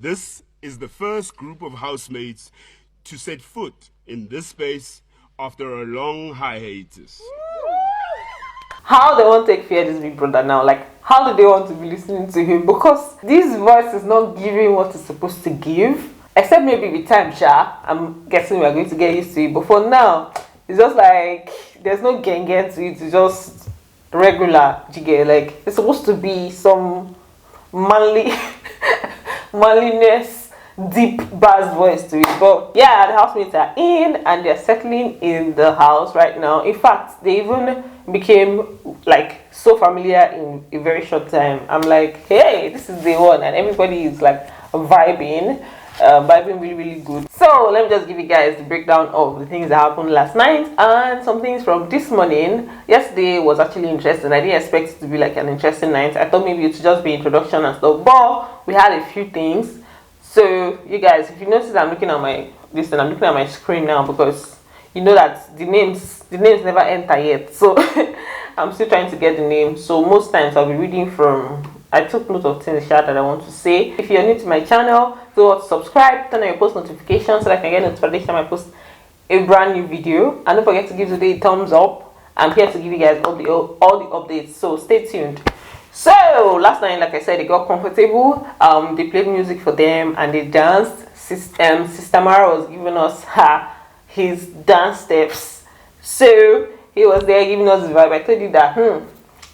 This is the first group of housemates to set foot in this space after a long hiatus. How they won't take fear this big brother now? Like, how do they want to be listening to him? Because this voice is not giving what it's supposed to give. Except maybe with time, I'm guessing we're going to get used to it. But for now, it's just like there's no gang to it. It's just regular jigger. Like, it's supposed to be some manliness, deep bass voice to it. But yeah, the housemates are in and they're settling in the house right now. In fact, they even became like so familiar in a very short time. I'm like, hey, this is the one, and everybody is like vibing really good. So let me just give you guys the breakdown of the things that happened last night and some things from this morning. Yesterday was actually interesting. I didn't expect it to be like an interesting night. I thought maybe it would just be introduction and stuff, but we had a few things. So you guys, if you notice, I'm looking at my screen now because you know that the names never enter yet. So I'm still trying to get the names. So most times I'll be reading from. I took note of things that I want to say. If you're new to my channel, so subscribe, turn on your post notifications so that I can get notification when I post a brand new video. And don't forget to give today a thumbs up. I'm here to give you guys all the updates. So stay tuned. So last night, like I said, they got comfortable. They played music for them and they danced. Sister Mara was giving us his dance steps. So he was there giving us the vibe. I told you that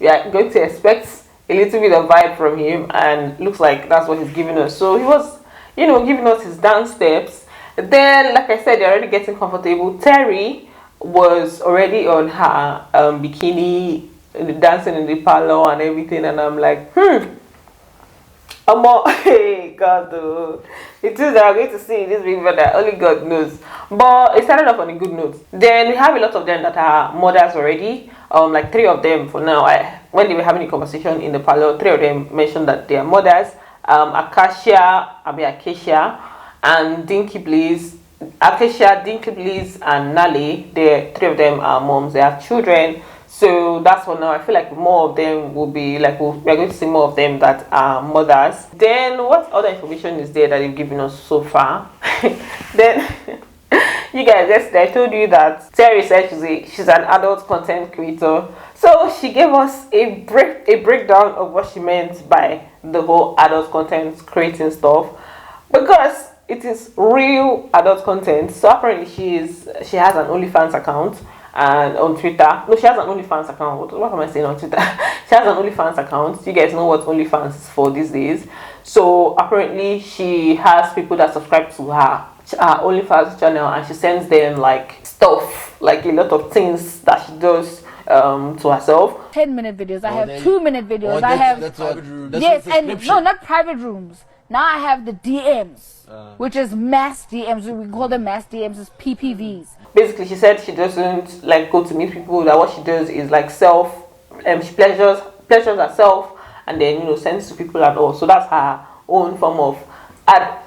we are going to expect a little bit of vibe from him, and looks like that's what he's giving us. So he was, giving us his dance steps. Then, like I said, they're already getting comfortable. Terry was already on her bikini, dancing in the parlor and everything, and I'm like, hey, God, though. It is that I'm going to see this big brother, only God knows. But it started off on a good note. Then we have a lot of them that are mothers already. Like 3 of them for now. When they were having a conversation in the parlor, 3 of them mentioned that they are mothers. Acacia, and Dinky Bliss. Acacia, Dinky Bliss, and Nale. 3 of them are moms. They have children. So that's for now. I feel like more of them will be like we're going to see more of them that are mothers. Then what other information is there that they've given us so far? Then you guys, yesterday I told you that Terry said she's an adult content creator. So she gave us a breakdown of what she meant by the whole adult content creating stuff, because it is real adult content. So apparently she has an OnlyFans account. And on Twitter, no, she has an OnlyFans account. What am I saying on Twitter? She has an OnlyFans account. You guys know what OnlyFans is for these days. So apparently, she has people that subscribe to her OnlyFans channel, and she sends them like stuff, like a lot of things that she does to herself. 10-minute videos. I have 2-minute videos. I have yes, and no, not private rooms. Now I have the DMs, which is mass DMs. We call them mass DMs. It's PPVs. Basically, she said she doesn't like go to meet people. That what she does is like she pleasures herself, and then sends to people and all. So that's her own form of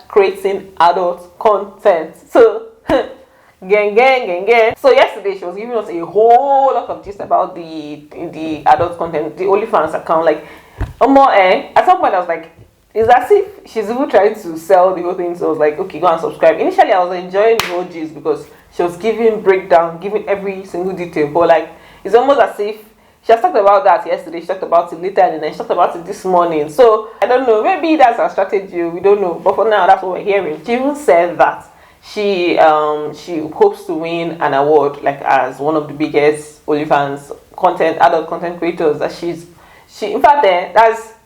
creating adult content. So gang. So yesterday she was giving us a whole lot of gist about the adult content, the OnlyFans account. Like, at some point I was like, it's as if she's even trying to sell the whole thing. So I was like, okay, go and subscribe. Initially, I was enjoying the whole gist because she was giving every single detail. But like, it's almost as if she has talked about that yesterday. She talked about it later, and then she talked about it this morning. So I don't know. Maybe that's her strategy. We don't know. But for now, that's what we're hearing. She even said that she hopes to win an award, like as one of the biggest OnlyFans adult content creators. That she in fact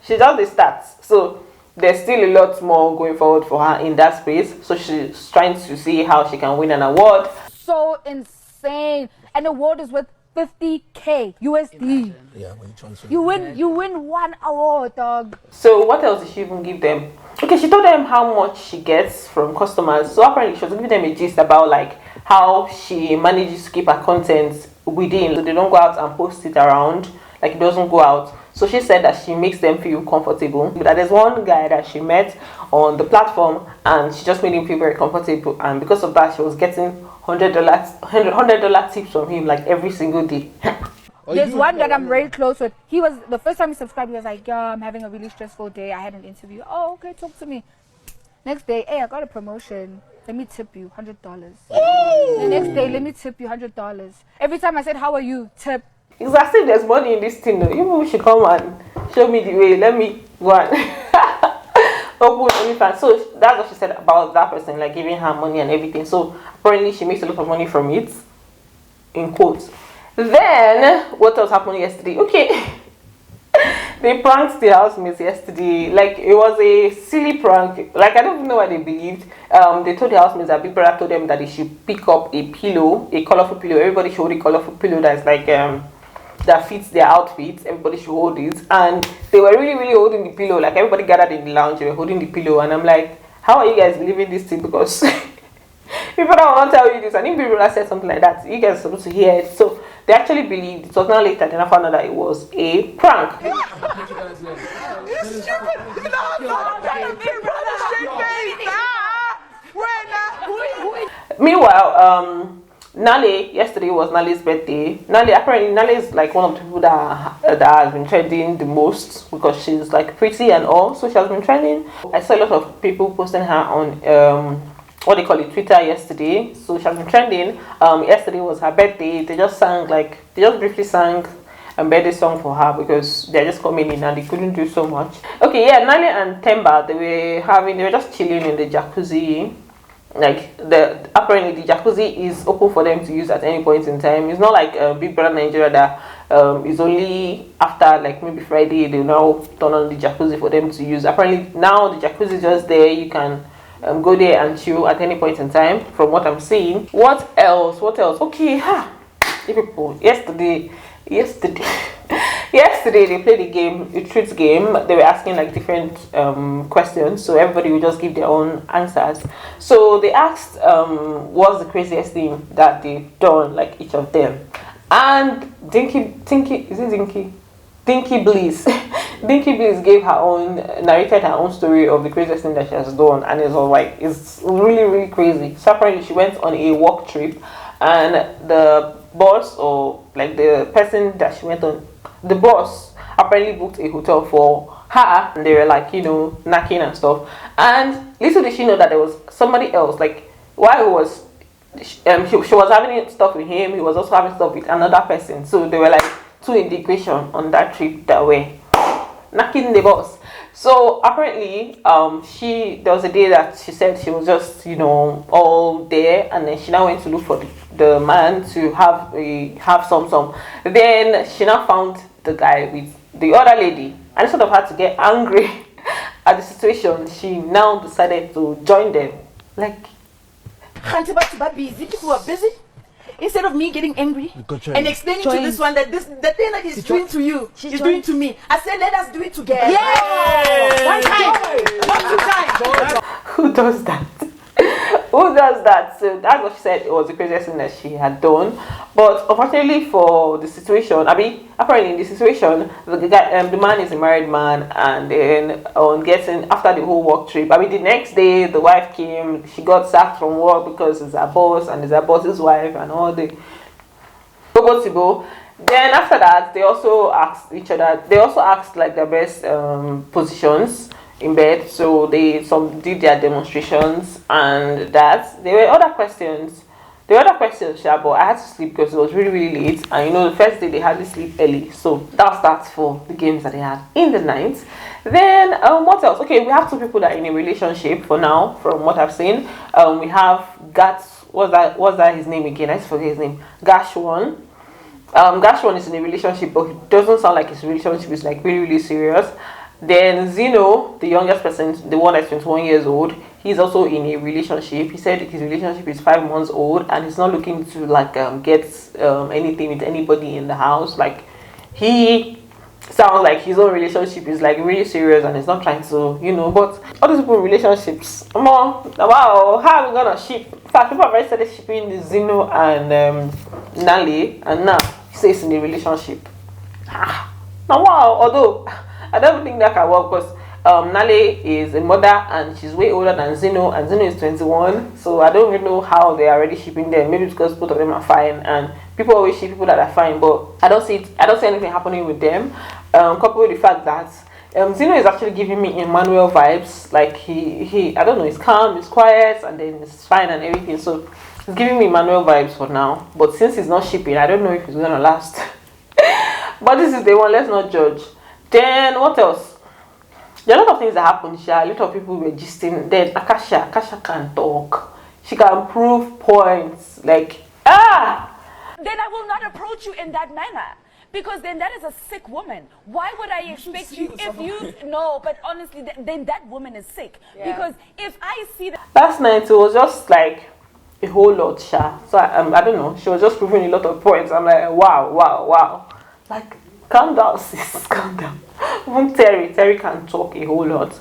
she does the stats. So there's still a lot more going forward for her in that space. So she's trying to see how she can win an award. So insane. And the award is worth 50K USD. Yeah, when you transfer. You win 1 award, dog. So what else did she even give them? Okay, she told them how much she gets from customers. So apparently she was giving them a gist about like how she manages to keep her content within. So they don't go out and post it around. Like, it doesn't go out. So she said that she makes them feel comfortable. That there's one guy that she met on the platform, and she just made him feel very comfortable. And because of that, she was getting $100 tips from him like every single day. There's one that I'm very close with. He was the first time he subscribed. He was like, "Yeah, I'm having a really stressful day. I had an interview." Oh, okay, talk to me. Next day, hey, I got a promotion. Let me tip you $100. The next day, let me tip you $100. Every time I said, how are you? Tip. It's as if there's money in this thing though. You should come and show me the way. Let me go and open OnlyFans. So that's what she said about that person, like giving her money and everything. So apparently she makes a lot of money from it, in quotes. Then what else happened yesterday? Okay. They pranked the housemates yesterday. Like, it was a silly prank. Like, I don't even know what they believed. They told the housemates that Big Brother told them that they should pick up a pillow, a colorful pillow. Everybody should hold a colorful pillow that's like that fits their outfits. Everybody should hold it. And they were really, really holding the pillow. Like, everybody gathered in the lounge, they were holding the pillow. And I'm like, how are you guys believing this thing? Because people don't want to tell you this. And if Big Brother said something like that, you guys are supposed to hear it. So they actually believed. It was not later then I found out that it was a prank. Meanwhile, Nale, yesterday was Nale's birthday. Apparently Nale is like one of the people that has been trending the most because she's like pretty and all. So she has been trending. I saw a lot of people posting her on what they call it, Twitter yesterday. So she has been trending. Yesterday was her birthday. They just briefly sang a birthday song for her because they're just coming in and they couldn't do so much. Okay, yeah, Nale and Temba, they were just chilling in the jacuzzi. Like, apparently the jacuzzi is open for them to use at any point in time. It's not like Big Brother Nigeria that is only after like maybe Friday they'll now turn on the jacuzzi for them to use. Apparently now the jacuzzi is just there. You can go there and chill at any point in time, from what I'm seeing. What else? Okay, people, yesterday they played a game, a treats game. They were asking like different questions, so everybody would just give their own answers. So they asked what's the craziest thing that they've done, like each of them. And Dinky Bliss narrated her own story of the craziest thing that she has done, and it's really, really crazy. So apparently she went on a work trip, and the boss, or like the person that she went on, the boss apparently booked a hotel for her, and they were like, knacking and stuff. And little did she know that there was somebody else, like while she was having stuff with him, he was also having stuff with another person. So they were like two integration on that trip that way, knocking the boss. So apparently there was a day that she said she was just all there, and then she now went to look for the man to have some. Then she now found the guy with the other lady, and instead of her to get angry at the situation, she now decided to join them. Like, people are busy. Instead of me getting angry and explaining to this one that the thing that he's doing to you is doing to me, I said let us do it together. One time, not two times. Who does that? Who does that? So that's what she said. It was the craziest thing that she had done. But unfortunately for the situation, apparently in the situation, the man is a married man, and then after the whole work trip, the next day the wife came. She got sacked from work because it's her boss and it's her boss's wife and all the go. Then after that, they also asked each other. They also asked like their best positions in bed. So some did their demonstrations, and that there were other questions. But I had to sleep because it was really, really late. And the first day they hardly sleep early. So that's that for the games that they had in the night. Then what else? Okay, we have two people that are in a relationship for now, from what I've seen. We have what's that his name again? I forget his name. Gashwan. Gashwan is in a relationship, but it doesn't sound like his relationship is like really, really serious. Then Zeno, the youngest person, the one that's 21 years old, he's also in a relationship. He said his relationship is 5 months old, and he's not looking to like get anything with anybody in the house. Like, he sounds like his own relationship is like really serious, and he's not trying to, but all these people in relationships, wow, how are we gonna ship? In fact, people have already started shipping the Zeno and Nale, and now he says in a relationship. Now, wow, although I don't think that can work, because Nale is a mother and she's way older than Zeno, and Zeno is 21. So I don't really know how they are already shipping them. Maybe it's because both of them are fine, and people always ship people that are fine, but I don't see anything happening with them. Coupled with the fact that Zeno is actually giving me Emmanuel vibes. Like he I don't know, he's calm, he's quiet, and then it's fine and everything. So he's giving me Emmanuel vibes for now. But since he's not shipping, I don't know if he's gonna last. But this is the one. Let's not judge. Then what else? There are a lot of things that happened. A lot of people were gisting. Then Akasha can talk. She can prove points. Like Then I will not approach you in that manner. Because then that is a sick woman. Why would I expect you if you... No, but honestly, then that woman is sick. Yeah. Because if I see that... Last night, it was just like a whole lot, Sha. So I don't know. She was just proving a lot of points. I'm like, wow. Like, calm down, sis. Calm down. Even Terry can talk a whole lot.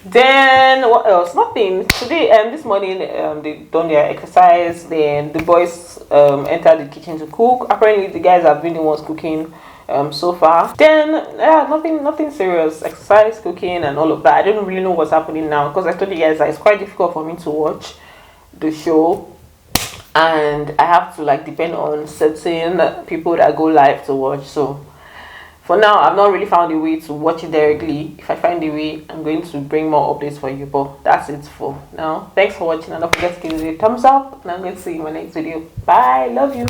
Then what else? Nothing. Today, this morning, they done their exercise. Then the boys entered the kitchen to cook. Apparently, the guys have been the ones cooking so far. Then nothing serious. Exercise, cooking, and all of that. I don't really know what's happening now because I told you guys that it's quite difficult for me to watch the show, and I have to like depend on certain people that go live to watch. So for now, I've not really found a way to watch it directly. If I find a way, I'm going to bring more updates for you. But that's it for now. Thanks for watching, and don't forget to give it a thumbs up. And I'm going to see you in my next video. Bye. Love you.